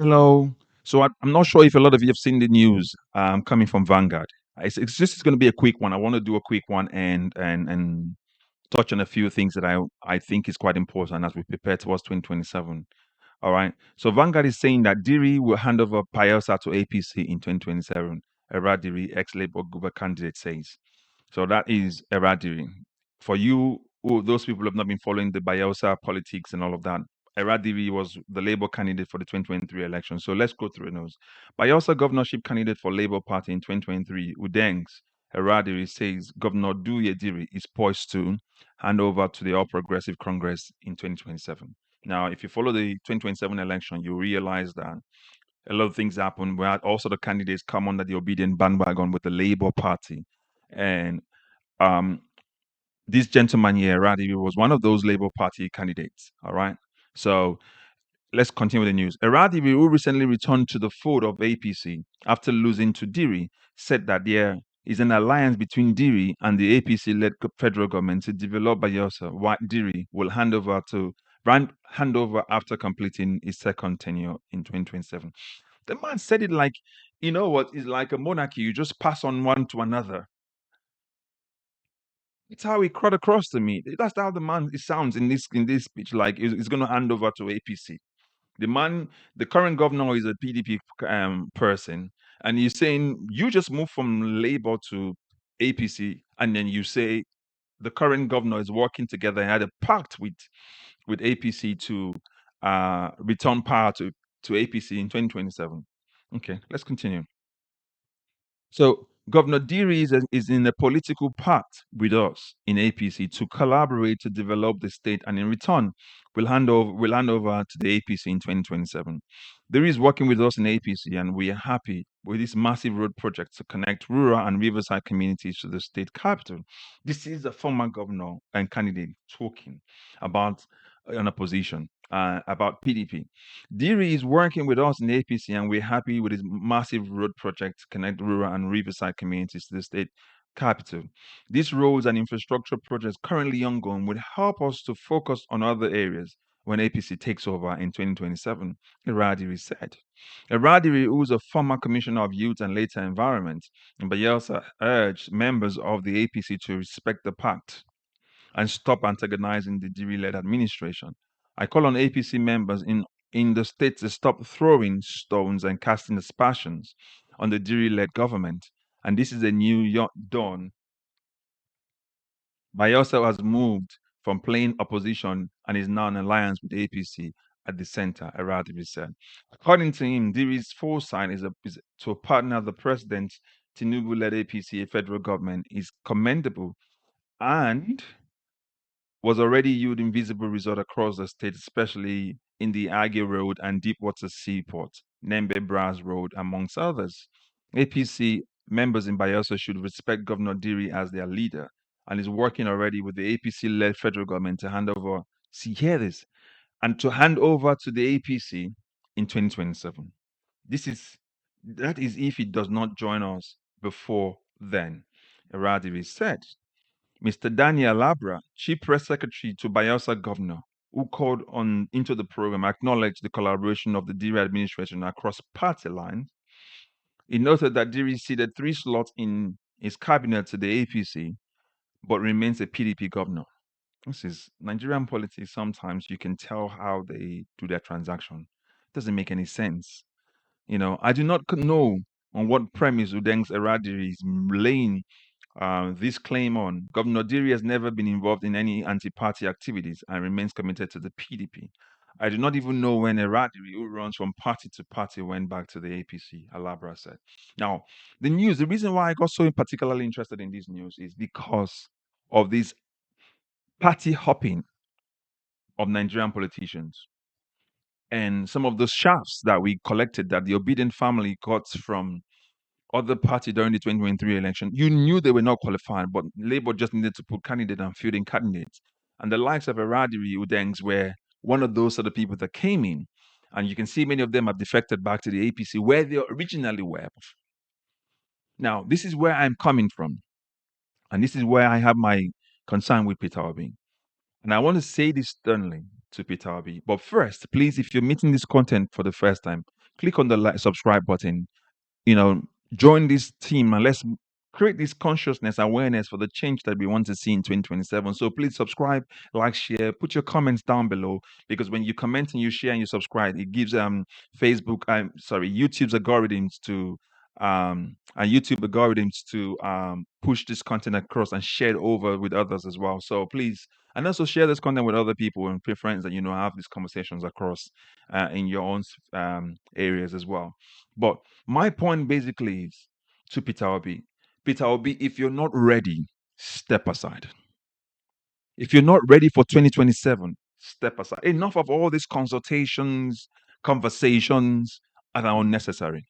Hello. So I'm not sure if a lot of you have seen the news coming from Vanguard. It's just going to be a quick one. I want to do a quick one and touch on a few things that I think is quite important as we prepare towards 2027. All right. So Vanguard is saying that Diri will hand over Bayelsa to APC in 2027. Eradiri, ex-Labour Guber candidate, says. So that is Eradiri. For you, those people who have not been following the Bayelsa politics and all of that, Eradiri was the Labour candidate for the 2023 election. So let's go through those. Bayelsa governorship candidate for Labour Party in 2023, Udeng Eradiri, says Governor Diri is poised to hand over to the All Progressive Congress in 2027. Now, if you follow the 2027 election, you realize that a lot of things happen where also the candidates come under the obedient bandwagon with the Labour Party. And this gentleman here, Radhi, was one of those Labour Party candidates. All right. So let's continue with the news. Eradiri, who recently returned to the fold of APC after losing to Diri, said that there is an alliance between Diri and the APC-led federal government to develop Bayelsa, what Diri will hand over after completing his second tenure in 2027. The man said it like, you know what, it's like a monarchy. You just pass on one to another. It's how he crowd across to me. That's how the man it sounds in this speech. Like he's going to hand over to APC. The man, the current governor is a PDP person, and he's saying you just move from Labour to APC, and then you say the current governor is working together and had a pact with APC to return power to APC in 2027. Okay, let's continue. So Governor Diri is in a political pact with us in APC to collaborate to develop the state, and in return, we'll hand over to the APC in 2027. Diri is working with us in APC, and we are happy with this massive road project to connect rural and riverside communities to the state capital. This is a former governor and candidate talking about an opposition. About PDP. Diri is working with us in the APC, and we're happy with his massive road project to connect rural and riverside communities to the state capital. These roads and infrastructure projects currently ongoing would help us to focus on other areas when APC takes over in 2027, Eradiri said. Eradiri, who is a former commissioner of youth and later environment in Bayelsa, urged members of the APC to respect the pact and stop antagonizing the Diri-led administration. I call on APC members in the state to stop throwing stones and casting aspersions on the Diri-led government. And this is a new dawn. Bayelsa has moved from playing opposition and is now in alliance with APC at the center, Eradiri said. According to him, Diri's foresight is to partner the president Tinubu-led APC federal government is commendable and was already yielding visible results across the state, especially in the Aggie Road and Deepwater Seaport, Nembe Bras Road, amongst others. APC members in Bayelsa should respect Governor Diri as their leader and is working already with the APC-led federal government to hand over, see, hear this, and to hand over to the APC in 2027. That is if it does not join us before then, Eradiri said. Mr. Daniel Labra, Chief Press Secretary to Bayelsa Governor, who called on into the program, acknowledged the collaboration of the Diri administration across party lines. He noted that Diri ceded 3 slots in his cabinet to the APC, but remains a PDP governor. This is Nigerian politics. Sometimes you can tell how they do their transaction. It doesn't make any sense. I do not know on what premise Udeng Eradiri is laying this claim on. Governor Diri has never been involved in any anti-party activities and remains committed to the PDP. I do not even know when Eradiri, who runs from party to party, went back to the APC, Alabra said. Now, the reason why I got so particularly interested in this news is because of this party hopping of Nigerian politicians and some of those shafts that we collected that the Obedient family got from other party during the 2023 election. You knew they were not qualified, but Labour just needed to put candidate and fielding candidates. And the likes of Eradiri Udengs were one of those sort of people that came in. And you can see many of them have defected back to the APC where they originally were. Now, this is where I'm coming from. And this is where I have my concern with Peter Obi. And I want to say this sternly to Peter Obi. But first, please, if you're meeting this content for the first time, click on the subscribe button. Join this team and let's create this consciousness awareness for the change that we want to see in 2027. So please subscribe, like, share, put your comments down below, because when you comment and you share and you subscribe, it gives YouTube's algorithms to push this content across and share it over with others as well. So please, and also share this content with other people and friends that have these conversations across in your own areas as well. But my point basically is to Peter Obi. Peter Obi, if you're not ready, step aside. If you're not ready for 2027, step aside. Enough of all these conversations that are unnecessary.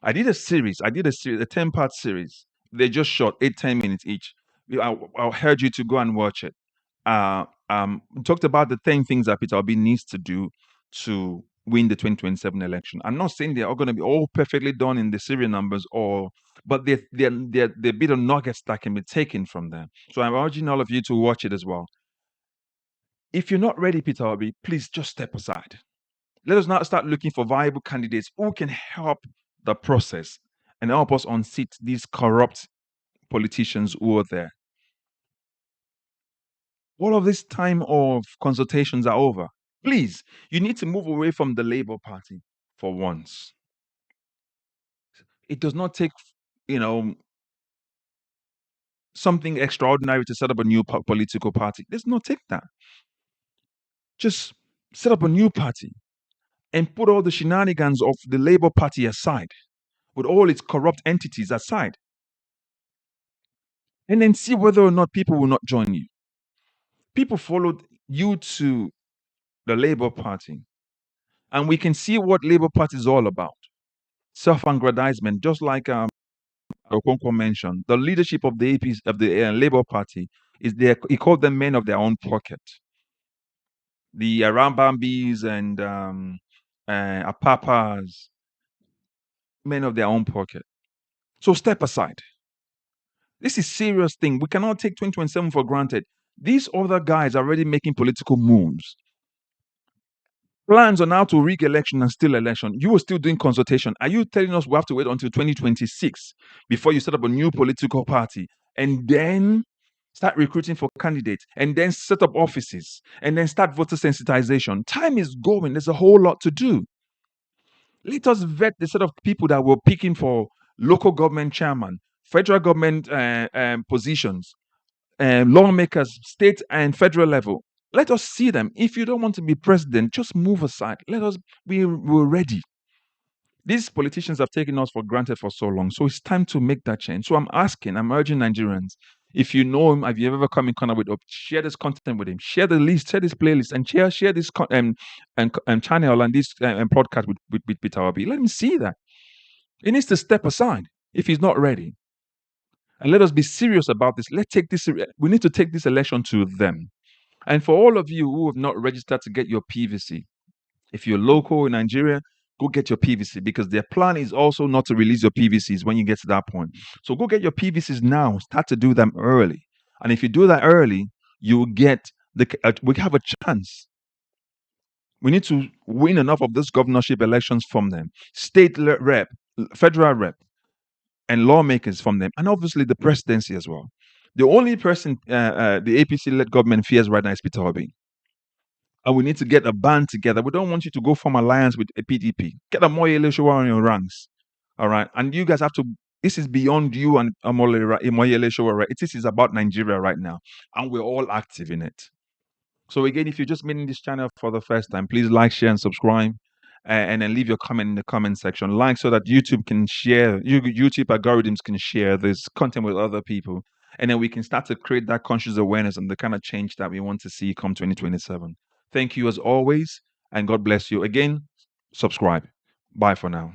I did a 10-part series. They're just short, 8-10 minutes each. I'll urge you to go and watch it. Talked about the 10 things that Peter Obi needs to do to win the 2027 election. I'm not saying they're all going to be all perfectly done in the serial numbers, but they're bit of nuggets that can be taken from them. So I'm urging all of you to watch it as well. If you're not ready, Peter Obi, please just step aside. Let us now start looking for viable candidates who can help the process and help us unseat these corrupt politicians who are there. All of this time of consultations are over. Please, you need to move away from the Labour Party for once. It does not take, something extraordinary to set up a new political party. Let's not take that. Just set up a new party and put all the shenanigans of the Labour Party aside, with all its corrupt entities aside, and then see whether or not people will not join you. People followed you to the Labour Party, and we can see what Labour Party is all about. Self-aggrandizement, just like Okonkwo mentioned. The leadership of the APC, of the Labour Party, he called them men of their own pocket. The Arambambis and Apapas, men of their own pocket. So step aside. This is serious thing. We cannot take 2027 for granted. These other guys are already making political moves. Plans on how to rig election and steal election. You are still doing consultation. Are you telling us we have to wait until 2026 before you set up a new political party and then start recruiting for candidates and then set up offices and then start voter sensitization? Time is going. There's a whole lot to do. Let us vet the set of people that we're picking for local government chairman, federal government positions, lawmakers, state and federal level. Let us see them. If you don't want to be president, just move aside. We're ready. These politicians have taken us for granted for so long. So it's time to make that change. So I'm urging Nigerians, if you know him, have you ever come in contact with him, share this content with him, share the list, share this playlist, and share this channel and this podcast with Peter Obi. Let him see that. He needs to step aside if he's not ready. And let us be serious about this. We need to take this election to them. And for all of you who have not registered to get your PVC, if you're local in Nigeria, go get your PVC, because their plan is also not to release your PVCs when you get to that point. So go get your PVCs now. Start to do them early. And if you do that early, you will get we have a chance. We need to win enough of those governorship elections from them. State rep, federal rep, and lawmakers from them, and obviously the presidency as well. The only person the APC-led government fears right now is Peter Obi. And we need to get a band together. We don't want you to go form alliance with a PDP. Get a Moyele Showa on your ranks. All right. And you guys have to, this is beyond you and Moyele Showa. This is about Nigeria right now. And we're all active in it. So again, if you're just meeting this channel for the first time, please like, share, and subscribe. And then leave your comment in the comment section. Like, so that YouTube can share, YouTube algorithms can share this content with other people. And then we can start to create that conscious awareness and the kind of change that we want to see come 2027. Thank you as always, and God bless you. Again, subscribe. Bye for now.